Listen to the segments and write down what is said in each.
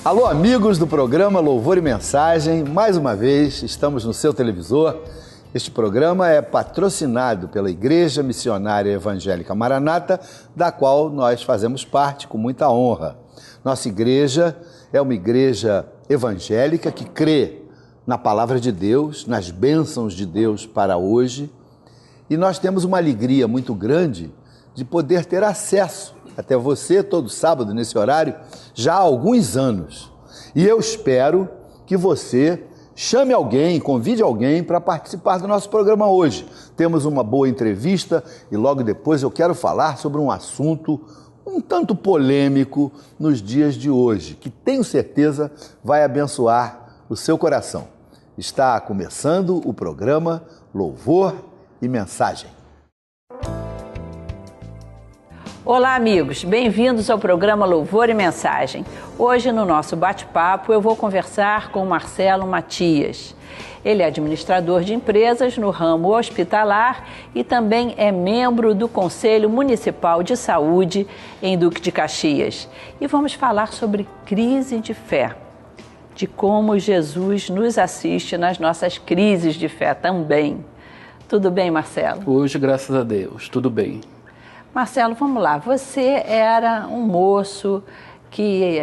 Alô, amigos do programa Louvor e Mensagem, mais uma vez estamos no seu televisor. Este programa é patrocinado pela Igreja Missionária Evangélica Maranata, da qual nós fazemos parte com muita honra. Nossa igreja é uma igreja evangélica que crê na palavra de Deus, nas bênçãos de Deus para hoje, e nós temos uma alegria muito grande de poder ter acesso até você todo sábado nesse horário já há alguns anos. E eu espero que você chame alguém, convide alguém para participar do nosso programa hoje. Temos uma boa entrevista e logo depois eu quero falar sobre um assunto um tanto polêmico nos dias de hoje, que tenho certeza vai abençoar o seu coração. Está começando o programa Louvor e Mensagem. Olá, amigos, bem-vindos ao programa Louvor e Mensagem. Hoje, no nosso bate-papo, eu vou conversar com Marcelo Matias. Ele é administrador de empresas no ramo hospitalar e também é membro do Conselho Municipal de Saúde em Duque de Caxias. E vamos falar sobre crise de fé, de como Jesus nos assiste nas nossas crises de fé também. Tudo bem, Marcelo? Hoje, graças a Deus, tudo bem. Marcelo, vamos lá. Você era um moço que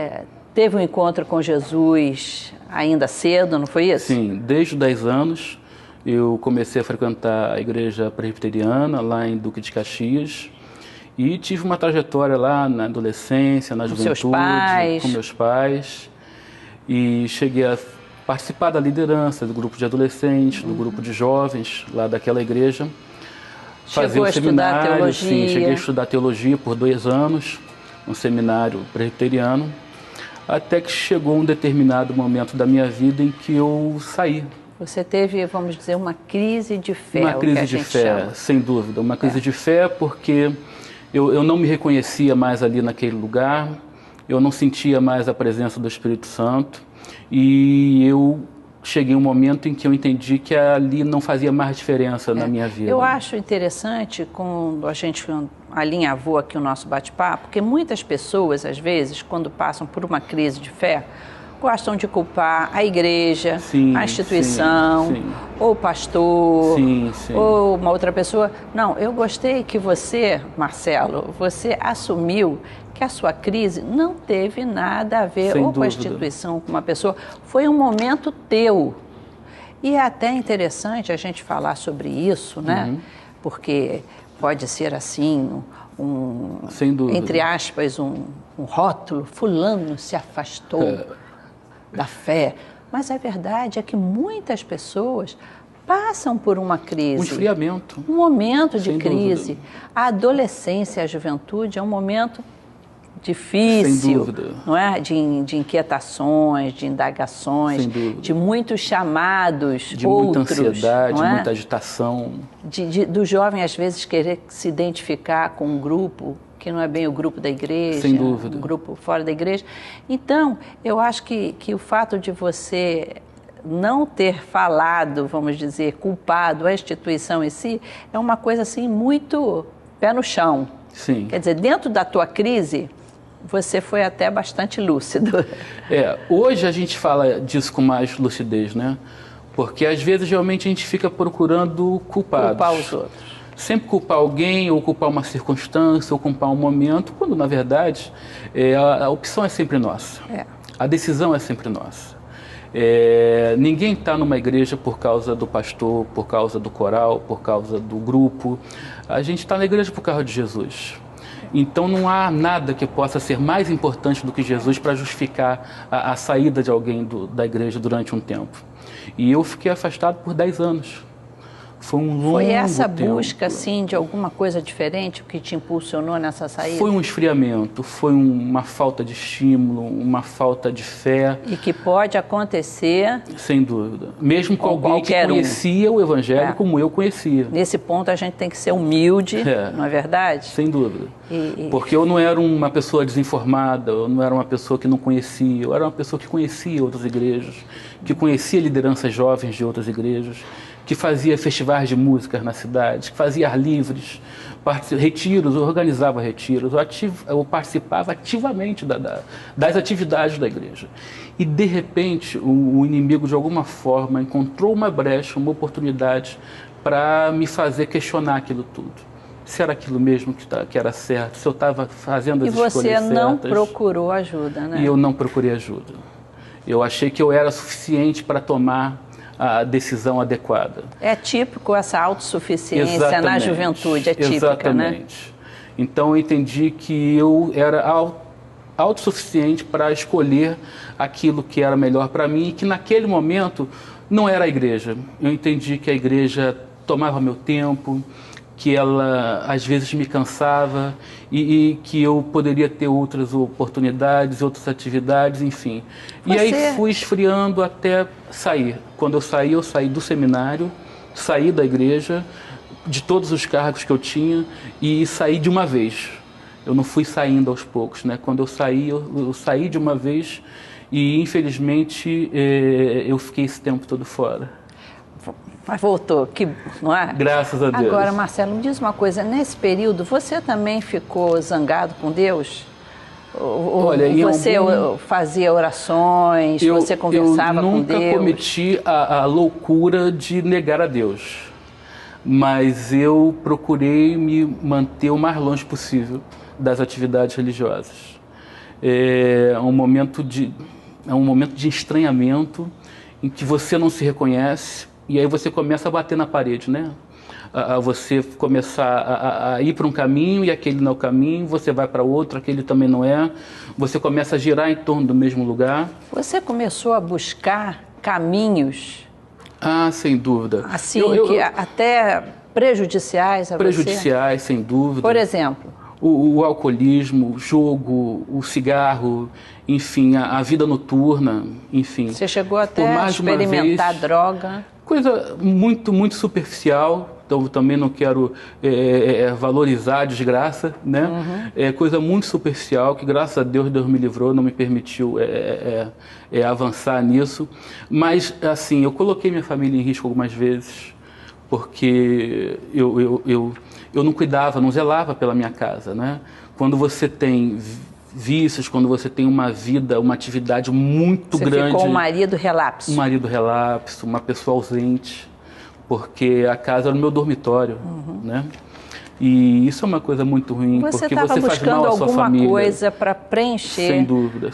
teve um encontro com Jesus ainda cedo, não foi isso? Sim, desde os 10 anos eu comecei a frequentar a igreja presbiteriana lá em Duque de Caxias e tive uma trajetória lá na adolescência, na juventude, com meus pais, e cheguei a participar da liderança do grupo de adolescentes, do grupo de jovens lá daquela igreja. Chegou a estudar teologia? Sim, cheguei a estudar teologia por 2 anos, um seminário presbiteriano, até que chegou um determinado momento da minha vida em que eu saí. Você teve, vamos dizer, uma crise de fé. Uma crise de fé, sem dúvida. Uma crise de fé porque eu não me reconhecia mais ali naquele lugar, eu não sentia mais a presença do Espírito Santo e eu cheguei um momento em que eu entendi que ali não fazia mais diferença na minha vida. Eu acho interessante quando a gente alinhavou aqui o nosso bate-papo, porque muitas pessoas, às vezes, quando passam por uma crise de fé, gostam de culpar a igreja, a instituição, ou o pastor, ou uma outra pessoa. Não, eu gostei que você, Marcelo, você assumiu que a sua crise não teve nada a ver ou com a instituição, com uma pessoa. Foi um momento teu. E é até interessante a gente falar sobre isso, né? Porque pode ser assim, entre aspas, um rótulo, fulano se afastou da fé. Mas a verdade é que muitas pessoas passam por uma crise. Um esfriamento. Um momento de crise. A adolescência, a juventude é um momento difícil, não é? De inquietações, de indagações, de muitos chamados, de muita ansiedade, muita agitação. Do jovem, às vezes, querer se identificar com um grupo que não é bem o grupo da igreja, um grupo fora da igreja. Então, eu acho que o fato de você não ter falado, vamos dizer, culpado a instituição em si, é uma coisa assim muito pé no chão. Sim. Quer dizer, dentro da tua crise, você foi até bastante lúcido. Hoje a gente fala disso com mais lucidez, né? Porque às vezes realmente a gente fica procurando culpados. Culpar os outros. Sempre culpar alguém, ou culpar uma circunstância, ou culpar um momento, quando na verdade a opção é sempre nossa. A decisão é sempre nossa. Ninguém está numa igreja por causa do pastor, por causa do coral, por causa do grupo. A gente está na igreja por causa de Jesus. Então não há nada que possa ser mais importante do que Jesus para justificar a saída de alguém da igreja durante um tempo. E eu fiquei afastado por 10 anos. Foi um longo tempo. Foi essa busca, assim, de alguma coisa diferente que te impulsionou nessa saída? Foi um esfriamento, foi uma falta de estímulo, uma falta de fé. E que pode acontecer... Sem dúvida. Mesmo com alguém que conhecia o Evangelho como eu conhecia. Nesse ponto a gente tem que ser humilde, não é verdade? Sem dúvida. Porque eu não era uma pessoa desinformada, eu não era uma pessoa que não conhecia, eu era uma pessoa que conhecia outras igrejas, que conhecia lideranças jovens de outras igrejas, que fazia festivais de música na cidade, que fazia ar livres, retiros, organizava retiros, eu participava ativamente das atividades da igreja. E, de repente, o inimigo, de alguma forma, encontrou uma brecha, uma oportunidade para me fazer questionar aquilo tudo. Se era aquilo mesmo que era certo, se eu estava fazendo as escolhas certas. E você não procurou ajuda, né? E eu não procurei ajuda. Eu achei que eu era suficiente para tomar a decisão adequada. É típico essa autossuficiência na juventude, é típica, exatamente. Né? Então eu entendi que eu era autossuficiente para escolher aquilo que era melhor para mim e que naquele momento não era a igreja. Eu entendi que a igreja tomava meu tempo, que ela às vezes me cansava e que eu poderia ter outras oportunidades, outras atividades, enfim. E aí fui esfriando até sair. Quando eu saí do seminário, saí da igreja, de todos os cargos que eu tinha e saí de uma vez. Eu não fui saindo aos poucos, né? Quando eu saí de uma vez e infelizmente eu fiquei esse tempo todo fora. Mas voltou, não é? Graças a Deus. Agora, Marcelo, me diz uma coisa. Nesse período, você também ficou zangado com Deus? Olha, você fazia orações, você conversava com Deus? Eu nunca cometi a loucura de negar a Deus. Mas eu procurei me manter o mais longe possível das atividades religiosas. É um momento de estranhamento em que você não se reconhece. E aí você começa a bater na parede, né? Você começar a ir para um caminho e aquele não é o caminho, você vai para outro, aquele também não é. Você começa a girar em torno do mesmo lugar. Você começou a buscar caminhos... Ah, sem dúvida. Assim, até prejudiciais a prejudiciais, você? Sem dúvida. Por exemplo? O alcoolismo, o jogo, o cigarro, enfim, a vida noturna, enfim. Você chegou até a experimentar droga? Coisa muito, muito superficial, então também não quero valorizar a desgraça, né? Uhum. É coisa muito superficial, que graças a Deus, Deus me livrou, não me permitiu avançar nisso. Mas, assim, eu coloquei minha família em risco algumas vezes, porque eu não cuidava, não zelava pela minha casa, né? Quando você tem vícios, quando você tem uma vida, uma atividade muito grande... Você ficou um marido relapso. Um marido relapso, uma pessoa ausente, porque a casa era o meu dormitório, né? E isso é uma coisa muito ruim, porque você faz mal à sua família. Você estava buscando alguma coisa para preencher... Sem dúvida,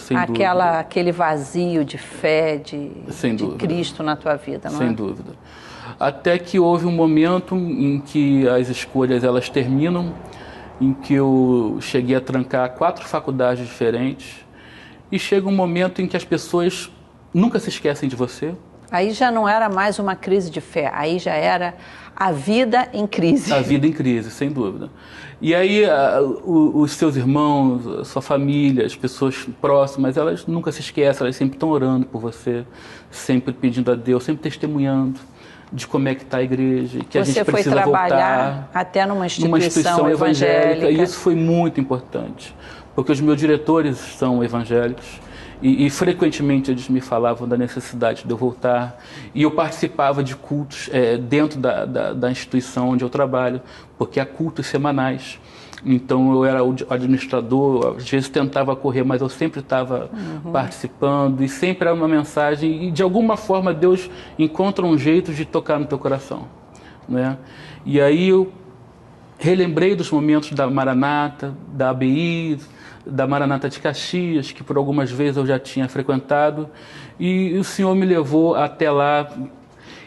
aquele vazio de fé, de Cristo na tua vida, não é? Sem dúvida. Até que houve um momento em que as escolhas elas terminam, em que eu cheguei a trancar 4 faculdades diferentes e chega um momento em que as pessoas nunca se esquecem de você. Aí já não era mais uma crise de fé, aí já era a vida em crise. A vida em crise, sem dúvida. E aí os seus irmãos, a sua família, as pessoas próximas, elas nunca se esquecem, elas sempre estão orando por você, sempre pedindo a Deus, sempre testemunhando de como é que está a igreja, que a gente precisa voltar. Você foi trabalhar até numa instituição evangélica. E isso foi muito importante, porque os meus diretores são evangélicos e frequentemente eles me falavam da necessidade de eu voltar. E eu participava de cultos dentro da instituição onde eu trabalho, porque há cultos semanais. Então eu era o administrador, às vezes tentava correr, mas eu sempre estava participando e sempre era uma mensagem e de alguma forma Deus encontra um jeito de tocar no teu coração, né? E aí eu relembrei dos momentos da Maranata, da ABI, da Maranata de Caxias, que por algumas vezes eu já tinha frequentado, e o Senhor me levou até lá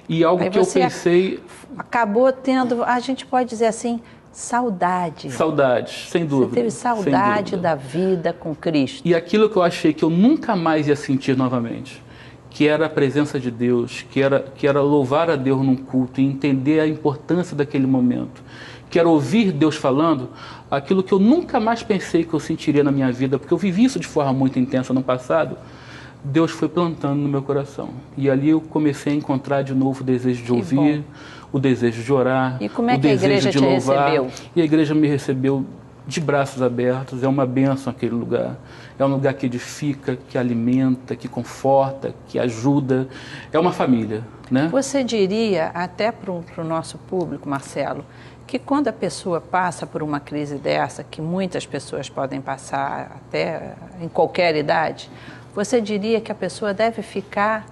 e algo aí que eu pensei... Acabou tendo, a gente pode dizer assim... Saudade. Saudades, sem dúvida. Você teve saudade da vida com Cristo. E aquilo que eu achei que eu nunca mais ia sentir novamente, que era a presença de Deus, que era louvar a Deus num culto e entender a importância daquele momento, que era ouvir Deus falando, aquilo que eu nunca mais pensei que eu sentiria na minha vida, porque eu vivi isso de forma muito intensa no passado, Deus foi plantando no meu coração. E ali eu comecei a encontrar de novo o desejo de ouvir, o desejo de orar, e como é que a igreja te recebeu? E a igreja me recebeu de braços abertos, é uma bênção aquele lugar. É um lugar que edifica, que alimenta, que conforta, que ajuda. É uma família, né? Você diria, até para o nosso público, Marcelo, que quando a pessoa passa por uma crise dessa, que muitas pessoas podem passar até em qualquer idade, você diria que a pessoa deve ficar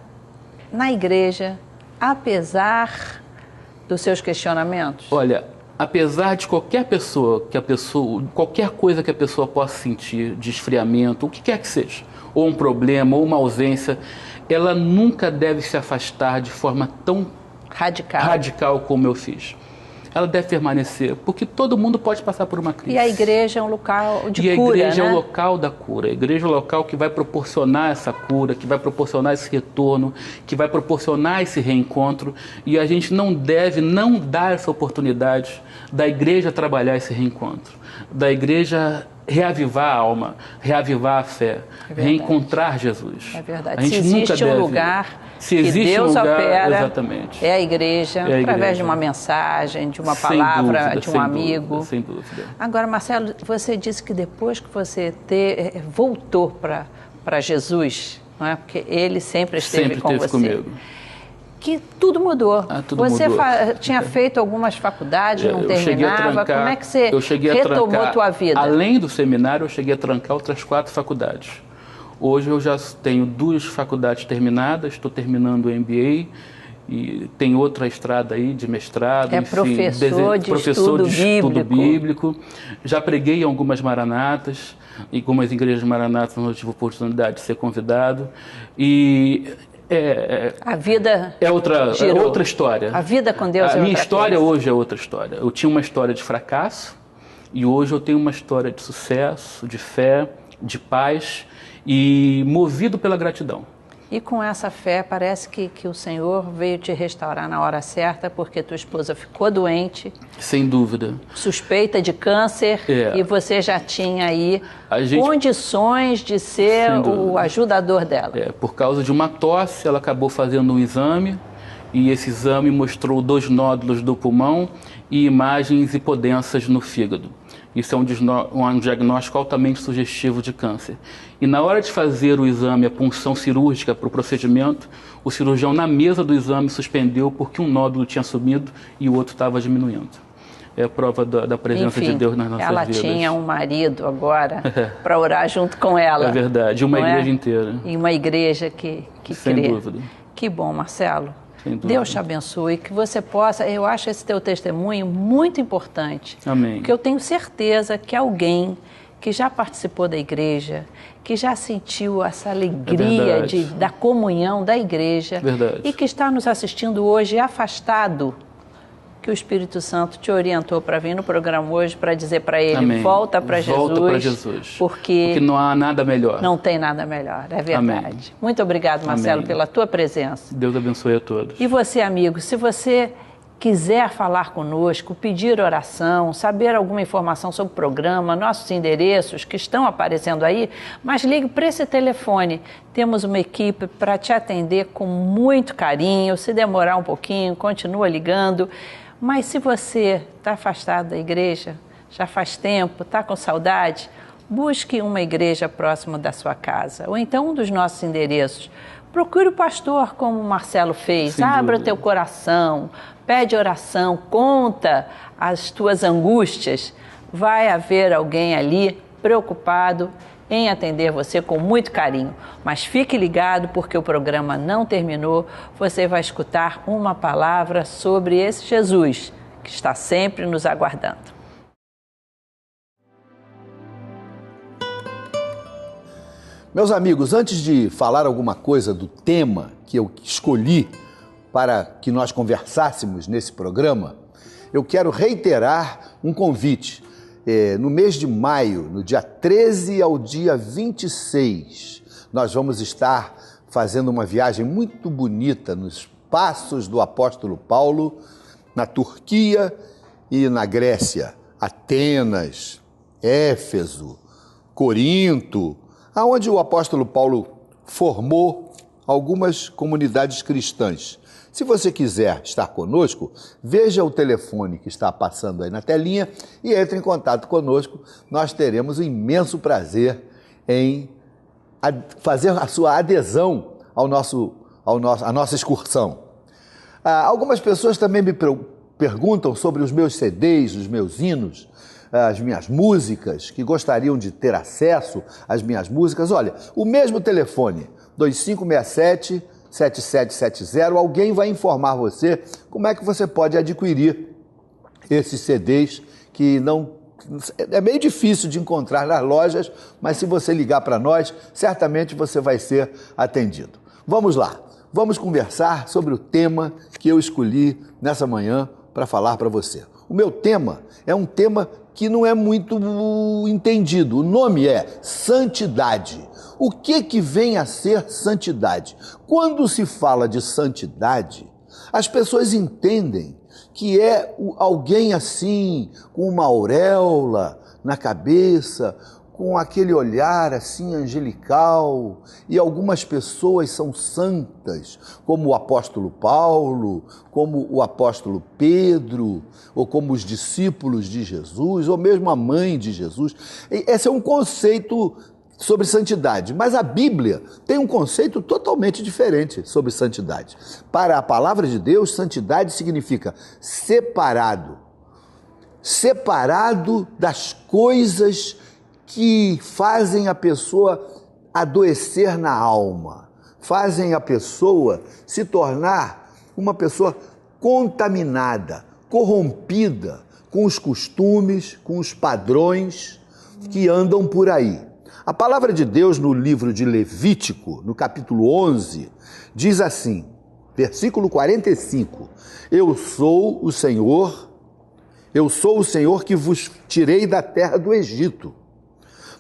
na igreja, apesar dos seus questionamentos? Olha, apesar de qualquer qualquer coisa que a pessoa possa sentir, de esfriamento, o que quer que seja, ou um problema, ou uma ausência, ela nunca deve se afastar de forma tão radical como eu fiz. Ela deve permanecer, porque todo mundo pode passar por uma crise. E a igreja é um local de cura, E a igreja né? é o local da cura. A igreja é o local que vai proporcionar essa cura, que vai proporcionar esse retorno, que vai proporcionar esse reencontro. E a gente não deve não dar essa oportunidade da igreja trabalhar esse reencontro, da igreja reavivar a alma, reavivar a fé, reencontrar Jesus. É verdade. A gente se existe nunca um deve... lugar Se que existe Deus um lugar, opera, exatamente. é a igreja, através de uma mensagem, de uma palavra, de um amigo. Sem dúvida. Agora, Marcelo, você disse que depois que você voltou para Jesus, não é? Porque ele sempre esteve com você. Comigo. Que tudo mudou. Tudo você mudou. Tinha feito algumas faculdades, não terminava. Como é que você retomou a tua vida? Além do seminário, eu cheguei a trancar outras 4 faculdades. Hoje eu já tenho 2 faculdades terminadas, estou terminando o MBA e tem outra estrada aí de mestrado. Enfim, professor de estudo bíblico. Já preguei em algumas maranatas, em algumas igrejas maranatas onde eu tive a oportunidade de ser convidado. E a vida é outra história. A vida com Deus é outra A minha história coisa. hoje é outra história. Eu tinha uma história de fracasso e hoje eu tenho uma história de sucesso, de fé, de paz e movido pela gratidão. E com essa fé, parece que o Senhor veio te restaurar na hora certa, porque tua esposa ficou doente. Sem dúvida. Suspeita de câncer, e você já tinha aí condições de ser o ajudador dela. Por causa de uma tosse, ela acabou fazendo um exame, e esse exame mostrou 2 nódulos do pulmão e imagens hipodensas no fígado. Isso é um diagnóstico altamente sugestivo de câncer. E na hora de fazer o exame, a punção cirúrgica para o procedimento, o cirurgião na mesa do exame suspendeu porque um nódulo tinha sumido e o outro estava diminuindo. É a prova da presença de Deus nas nossas vidas. Ela tinha um marido agora para orar junto com ela. É verdade, uma igreja inteira. E uma igreja que Sem crê. dúvida. Que bom, Marcelo. Deus te abençoe, que você possa, eu acho esse teu testemunho muito importante. Amém. Porque eu tenho certeza que alguém que já participou da igreja, que já sentiu essa alegria da comunhão da igreja e que está nos assistindo hoje afastado, que o Espírito Santo te orientou para vir no programa hoje para dizer para ele, Amém. Volta para Jesus, porque não há nada melhor. Não tem nada melhor, é verdade. Amém. Muito obrigado, Marcelo, Amém. pela tua presença. Deus abençoe a todos. E você, amigo, se você quiser falar conosco, pedir oração, saber alguma informação sobre o programa, nossos endereços que estão aparecendo aí, mas ligue para esse telefone. Temos uma equipe para te atender com muito carinho. Se demorar um pouquinho, continua ligando. Mas se você está afastado da igreja, já faz tempo, está com saudade, busque uma igreja próxima da sua casa, ou então um dos nossos endereços. Procure o pastor, como o Marcelo fez. Abra teu coração, pede oração, conta as tuas angústias. Vai haver alguém ali preocupado em atender você com muito carinho. Mas fique ligado, porque o programa não terminou. Você vai escutar uma palavra sobre esse Jesus que está sempre nos aguardando. Meus amigos, antes de falar alguma coisa do tema que eu escolhi para que nós conversássemos nesse programa, eu quero reiterar um convite. No mês de maio, no dia 13 ao dia 26, nós vamos estar fazendo uma viagem muito bonita nos passos do apóstolo Paulo, na Turquia e na Grécia, Atenas, Éfeso, Corinto, aonde o apóstolo Paulo formou algumas comunidades cristãs Se você quiser estar conosco, veja o telefone que está passando aí na telinha e entre em contato conosco. Nós teremos um imenso prazer em fazer a sua adesão à nossa excursão. Algumas pessoas também me perguntam sobre os meus CDs, os meus hinos, as minhas músicas, que gostariam de ter acesso às minhas músicas. Olha, o mesmo telefone, 2567-7770, alguém vai informar você como é que você pode adquirir esses CDs que não... É meio difícil de encontrar nas lojas, mas se você ligar para nós, certamente você vai ser atendido. Vamos lá, vamos conversar sobre o tema que eu escolhi nessa manhã para falar para você. O meu tema é um tema que não é muito entendido. O nome é santidade. O que vem a ser santidade? Quando se fala de santidade, as pessoas entendem que é alguém assim, com uma auréola na cabeça, com aquele olhar assim angelical, e algumas pessoas são santas, como o apóstolo Paulo, como o apóstolo Pedro, ou como os discípulos de Jesus, ou mesmo a mãe de Jesus. Esse é um conceito sobre santidade, mas a Bíblia tem um conceito totalmente diferente sobre santidade. Para a palavra de Deus, santidade significa separado das coisas que fazem a pessoa adoecer na alma, fazem a pessoa se tornar uma pessoa contaminada, corrompida com os costumes, com os padrões que andam por aí. A palavra de Deus no livro de Levítico, no capítulo 11, diz assim, versículo 45, Eu sou o Senhor que vos tirei da terra do Egito,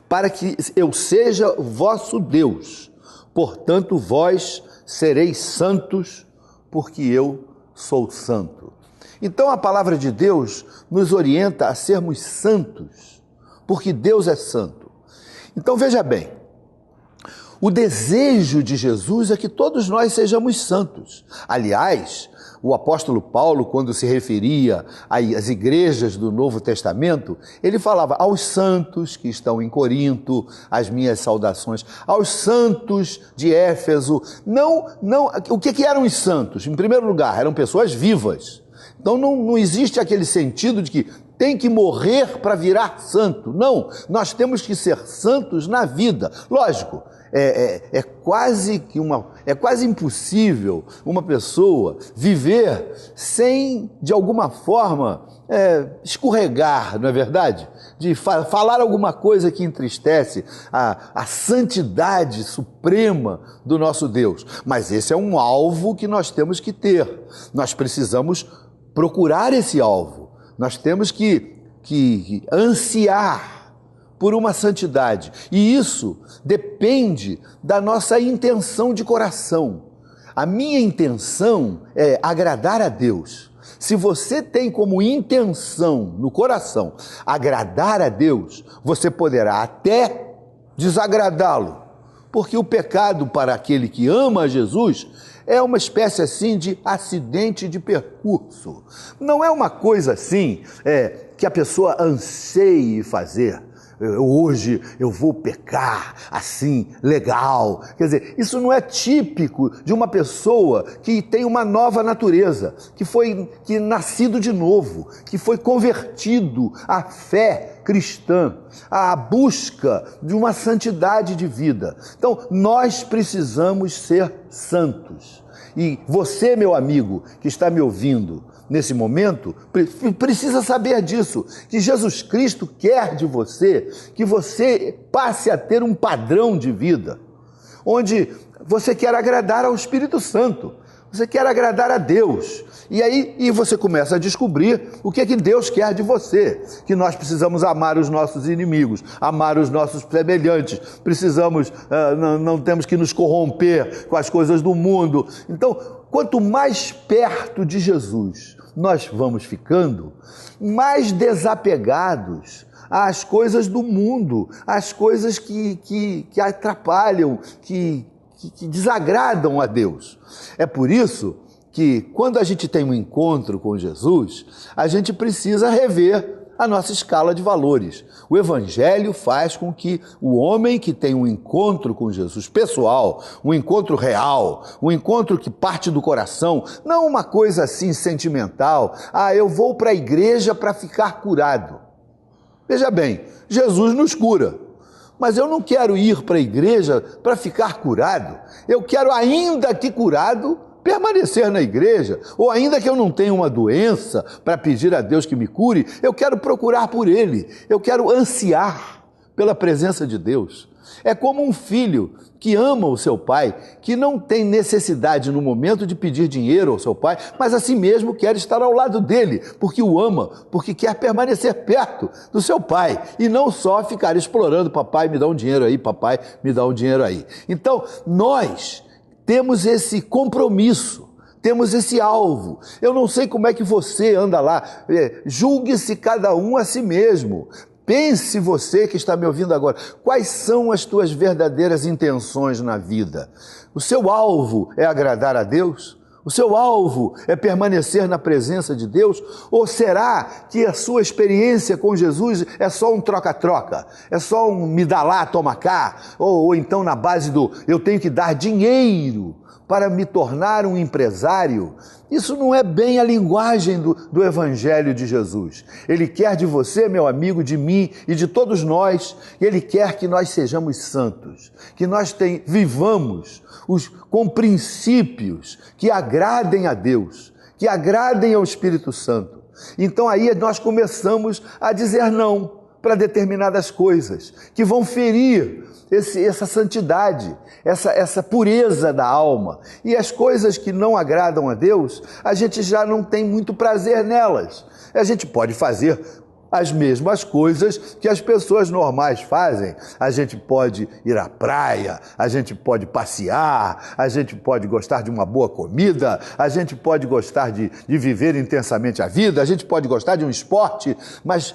para que eu seja vosso Deus. Portanto, vós sereis santos, porque eu sou santo. Então, a palavra de Deus nos orienta a sermos santos, porque Deus é santo. Então, veja bem, o desejo de Jesus é que todos nós sejamos santos. Aliás, o apóstolo Paulo, quando se referia às igrejas do Novo Testamento, ele falava aos santos que estão em Corinto, as minhas saudações, aos santos de Éfeso. O que eram os santos? Em primeiro lugar, eram pessoas vivas. Então não existe aquele sentido de que tem que morrer para virar santo. Não, nós temos que ser santos na vida. Lógico, é quase impossível uma pessoa viver sem, de alguma forma, escorregar, não é verdade? De falar alguma coisa que entristece a santidade suprema do nosso Deus. Mas esse é um alvo que nós temos que ter. Nós precisamos procurar esse alvo. Nós temos que ansiar por uma santidade. E isso depende da nossa intenção de coração. A minha intenção é agradar a Deus. Se você tem como intenção no coração agradar a Deus, você poderá até desagradá-lo. Porque o pecado para aquele que ama a Jesus é uma espécie assim de acidente de percurso. Não é uma coisa assim que a pessoa anseie fazer. Hoje eu vou pecar assim, legal. Quer dizer, isso não é típico de uma pessoa que tem uma nova natureza, que nascido de novo, que foi convertido à fé cristã, à busca de uma santidade de vida. Então, nós precisamos ser santos. E você, meu amigo, que está me ouvindo nesse momento, precisa saber disso, que Jesus Cristo quer de você que você passe a ter um padrão de vida, onde você quer agradar ao Espírito Santo, você quer agradar a Deus. E aí você começa a descobrir o que é que Deus quer de você, que nós precisamos amar os nossos inimigos, amar os nossos semelhantes, precisamos, não temos que nos corromper com as coisas do mundo. Então, quanto mais perto de Jesus nós vamos ficando, mais desapegados às coisas do mundo, às coisas que atrapalham, que desagradam a Deus. É por isso que quando a gente tem um encontro com Jesus, a gente precisa rever a nossa escala de valores. O Evangelho faz com que o homem que tem um encontro com Jesus pessoal, um encontro real, um encontro que parte do coração, não uma coisa assim sentimental, eu vou para a igreja para ficar curado. Veja bem, Jesus nos cura, mas eu não quero ir para a igreja para ficar curado, eu quero, ainda que curado, permanecer na igreja, ou ainda que eu não tenha uma doença para pedir a Deus que me cure, eu quero procurar por Ele, eu quero ansiar pela presença de Deus. É como um filho que ama o seu pai, que não tem necessidade no momento de pedir dinheiro ao seu pai, mas assim mesmo quer estar ao lado dele, porque o ama, porque quer permanecer perto do seu pai, e não só ficar explorando, papai me dá um dinheiro aí, papai me dá um dinheiro aí. Então, nós temos esse compromisso, temos esse alvo. Eu não sei como é que você anda lá, julgue-se cada um a si mesmo. Pense você que está me ouvindo agora, quais são as tuas verdadeiras intenções na vida? O seu alvo é agradar a Deus? O seu alvo é permanecer na presença de Deus? Ou será que a sua experiência com Jesus é só um troca-troca? É só um me dá lá, toma cá? Ou então na base do eu tenho que dar dinheiro para me tornar um empresário? Isso não é bem a linguagem do Evangelho de Jesus. Ele quer de você, meu amigo, de mim e de todos nós, Ele quer que nós sejamos santos, que nós vivamos com princípios que agradem a Deus, que agradem ao Espírito Santo. Então aí nós começamos a dizer não para determinadas coisas que vão ferir essa santidade, essa pureza da alma. E as coisas que não agradam a Deus, a gente já não tem muito prazer nelas. A gente pode fazer as mesmas coisas que as pessoas normais fazem. A gente pode ir à praia, a gente pode passear, a gente pode gostar de uma boa comida, a gente pode gostar de viver intensamente a vida, a gente pode gostar de um esporte, mas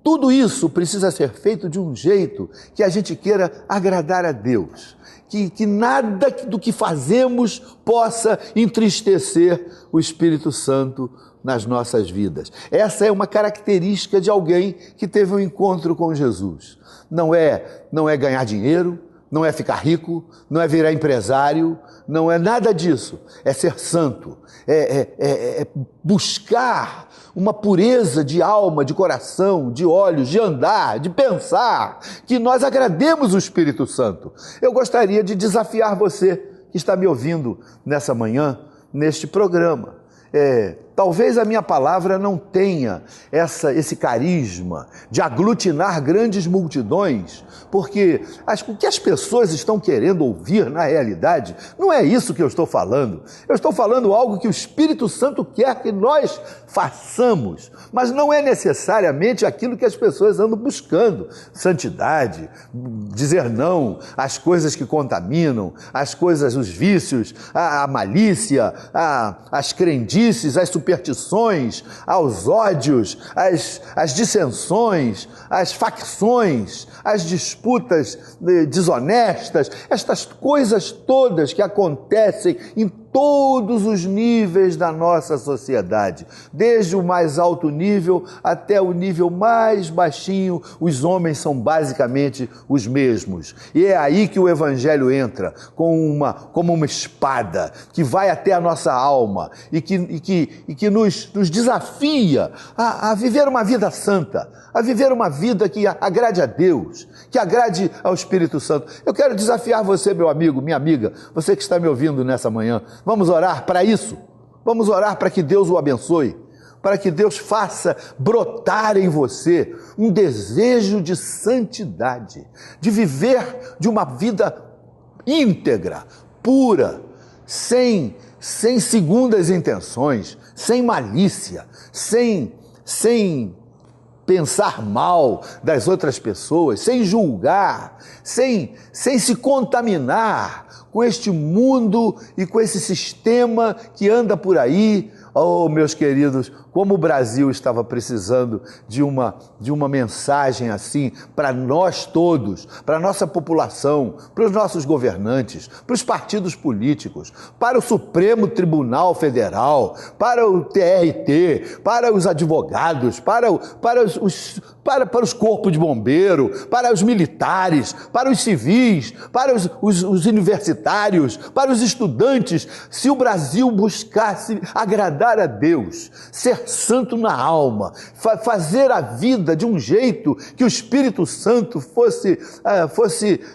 tudo isso precisa ser feito de um jeito que a gente queira agradar a Deus, que nada do que fazemos possa entristecer o Espírito Santo nas nossas vidas. Essa é uma característica de alguém que teve um encontro com Jesus. Não é ganhar dinheiro, não é ficar rico, não é virar empresário, não é nada disso. É ser santo, é buscar uma pureza de alma, de coração, de olhos, de andar, de pensar, que nós agrademos o Espírito Santo. Eu gostaria de desafiar você que está me ouvindo nessa manhã, neste programa. Talvez a minha palavra não tenha esse carisma de aglutinar grandes multidões, porque o que as pessoas estão querendo ouvir na realidade não é isso que eu estou falando. Eu estou falando algo que o Espírito Santo quer que nós façamos, mas não é necessariamente aquilo que as pessoas andam buscando. Santidade, dizer não às coisas que contaminam, às coisas, os vícios, a malícia, as crendices, as superstições, aos ódios, às dissensões, às facções, às disputas desonestas, estas coisas todas que acontecem em todos os níveis da nossa sociedade, desde o mais alto nível até o nível mais baixinho, os homens são basicamente os mesmos. E é aí que o Evangelho entra, como uma espada, que vai até a nossa alma e que nos desafia a viver uma vida santa, a viver uma vida que agrade a Deus, que agrade ao Espírito Santo. Eu quero desafiar você, meu amigo, minha amiga, você que está me ouvindo nessa manhã. Vamos orar para isso. Vamos orar para que Deus o abençoe, para que Deus faça brotar em você um desejo de santidade, de viver de uma vida íntegra, pura, sem segundas intenções, sem malícia, sem pensar mal das outras pessoas, sem julgar, sem se contaminar com este mundo e com esse sistema que anda por aí. Oh, meus queridos, como o Brasil estava precisando de uma mensagem assim para nós todos, para a nossa população, para os nossos governantes, para os partidos políticos, para o Supremo Tribunal Federal, para o TRT, para os advogados, para os corpos de bombeiro, para os militares, para os civis, para os universitários, para os estudantes. Se o Brasil buscasse agradar a Deus, ser santo na alma, fazer a vida de um jeito que o Espírito Santo fosse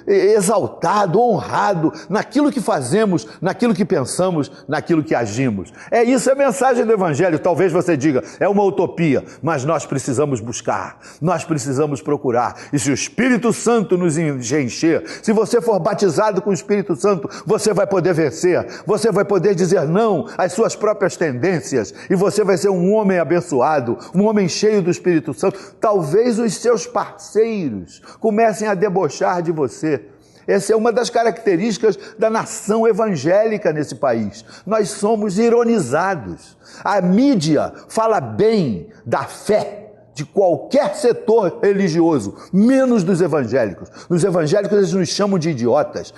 exaltado, honrado naquilo que fazemos, naquilo que pensamos, naquilo que agimos. Isso é a mensagem do Evangelho. Talvez você diga, é uma utopia, mas nós precisamos buscar, nós precisamos procurar. E se o Espírito Santo nos encher, se você for batizado com o Espírito Santo, você vai poder vencer, você vai poder dizer não às suas próprias tendências, e você vai ser um homem abençoado, um homem cheio do Espírito Santo. Talvez os seus parceiros comecem a debochar de você. Essa é uma das características da nação evangélica nesse país. Nós somos ironizados. A mídia fala bem da fé de qualquer setor religioso, menos dos evangélicos. Nos evangélicos eles nos chamam de idiotas,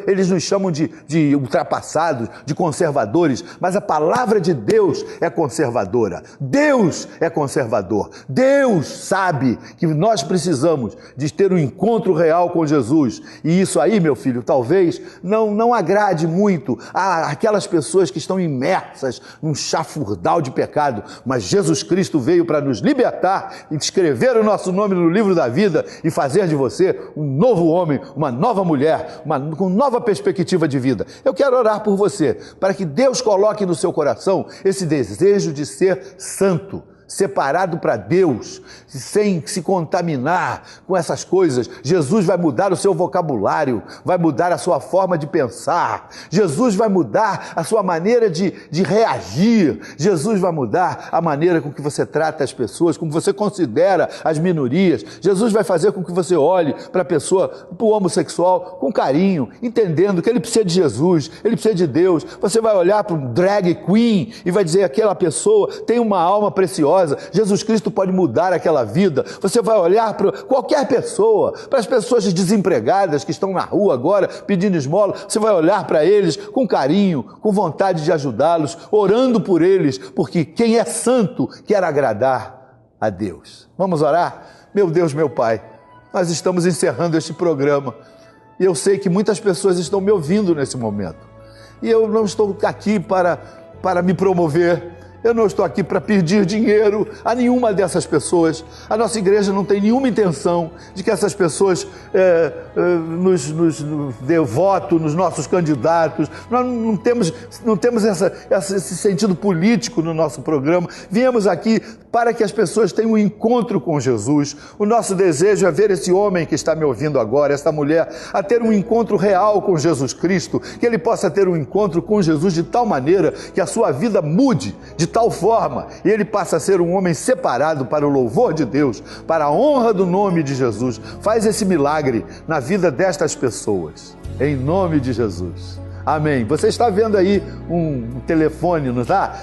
eles nos chamam de ultrapassados, de conservadores, mas a palavra de Deus é conservadora. Deus é conservador. Deus sabe que nós precisamos de ter um encontro real com Jesus. E isso aí, meu filho, talvez não agrade muito àquelas pessoas que estão imersas num chafurdal de pecado, mas Jesus Cristo veio para nos libertar e escrever o nosso nome no livro da vida e fazer de você um novo homem, uma nova mulher, com nova perspectiva de vida. Eu quero orar por você, para que Deus coloque no seu coração esse desejo de ser santo, separado para Deus, sem se contaminar com essas coisas. Jesus vai mudar o seu vocabulário, vai mudar a sua forma de pensar, Jesus vai mudar a sua maneira de reagir, Jesus vai mudar a maneira com que você trata as pessoas, como você considera as minorias. Jesus vai fazer com que você olhe para a pessoa, para o homossexual, com carinho, entendendo que ele precisa de Jesus, ele precisa de Deus. Você vai olhar para um drag queen e vai dizer, aquela pessoa tem uma alma preciosa, Jesus Cristo pode mudar aquela vida. Você vai olhar para qualquer pessoa, para as pessoas desempregadas que estão na rua agora pedindo esmola, você vai olhar para eles com carinho, com vontade de ajudá-los, orando por eles, porque quem é santo quer agradar a Deus. Vamos orar? Meu Deus, meu Pai, nós estamos encerrando este programa e eu sei que muitas pessoas estão me ouvindo nesse momento e eu não estou aqui para me promover. Eu não estou aqui para pedir dinheiro a nenhuma dessas pessoas. A nossa igreja não tem nenhuma intenção de que essas pessoas nos dê voto nos nossos candidatos. Nós não temos esse sentido político no nosso programa. Viemos aqui para que as pessoas tenham um encontro com Jesus. O nosso desejo é ver esse homem que está me ouvindo agora, essa mulher, a ter um encontro real com Jesus Cristo, que ele possa ter um encontro com Jesus de tal maneira que a sua vida mude de tal forma e ele passa a ser um homem separado para o louvor de Deus, para a honra do nome de Jesus. Faz esse milagre na vida destas pessoas, em nome de Jesus. Amém. Você está vendo aí um telefone, não está?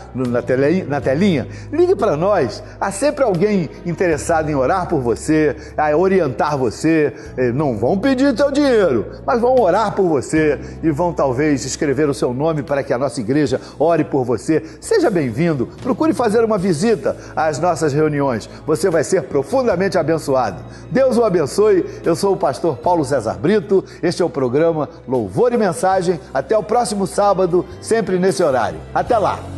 Na telinha? Ligue para nós. Há sempre alguém interessado em orar por você, a orientar você. Não vão pedir teu dinheiro, mas vão orar por você e vão talvez escrever o seu nome para que a nossa igreja ore por você. Seja bem-vindo. Procure fazer uma visita às nossas reuniões. Você vai ser profundamente abençoado. Deus o abençoe. Eu sou o pastor Paulo César Brito. Este é o programa Louvor e Mensagem. Até o próximo sábado, sempre nesse horário. Até lá!